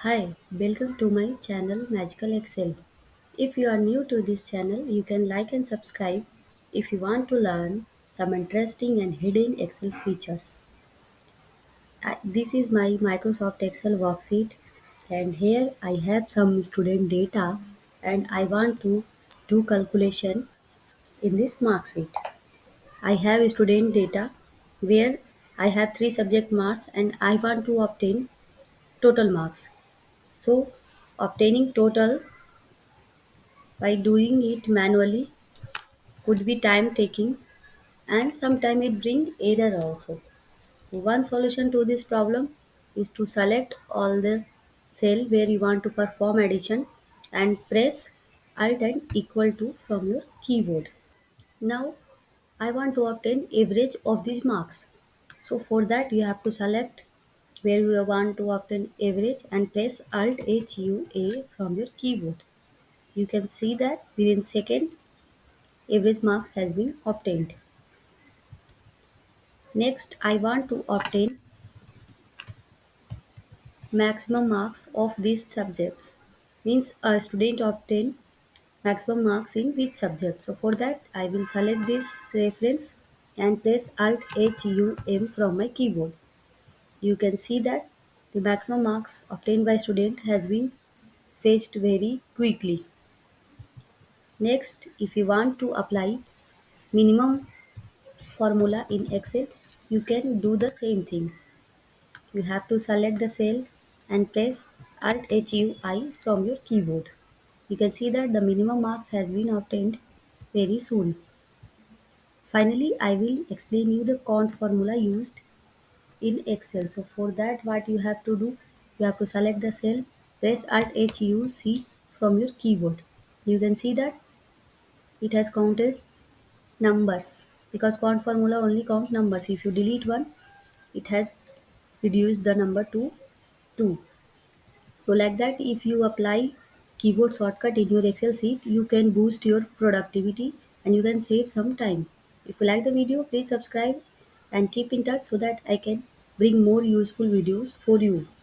Hi, welcome to my channel Magical Excel. If you are new to this channel, you can like and subscribe if you want to learn some interesting and hidden Excel features. This is my Microsoft Excel worksheet, and here I have some student data and I want to do calculation in this mark sheet. I have student data where I have three subject marks and I want to obtain total marks. So obtaining total by doing it manually could be time taking and sometimes it brings error also. So one solution to this problem is to select all the cell where you want to perform addition and press alt and equal to from your keyboard. Now I want to obtain average of these marks. So for that you have to select where you want to obtain average and press alt HUA from your keyboard. You can see that within second average marks has been obtained. Next, I want to obtain maximum marks of these subjects. Means a student obtain maximum marks in which subject. So for that, I will select this reference and press Alt HUM from my keyboard. You can see that the maximum marks obtained by student has been fetched very quickly. Next, if you want to apply minimum formula in Excel, you can do the same thing. You have to select the cell and press Alt HUI from your keyboard. You can see that the minimum marks has been obtained very soon. Finally, I will explain you the count formula used in Excel. So for that, what you have to do, you have to select the cell, press Alt HUC from your keyboard. You can see that it has counted numbers because count formula only count numbers. If you delete one, it has reduced the number to 2. So like that, if you apply keyboard shortcut in your Excel sheet, you can boost your productivity and you can save some time. If you like the video, please subscribe and keep in touch so that I can bring more useful videos for you.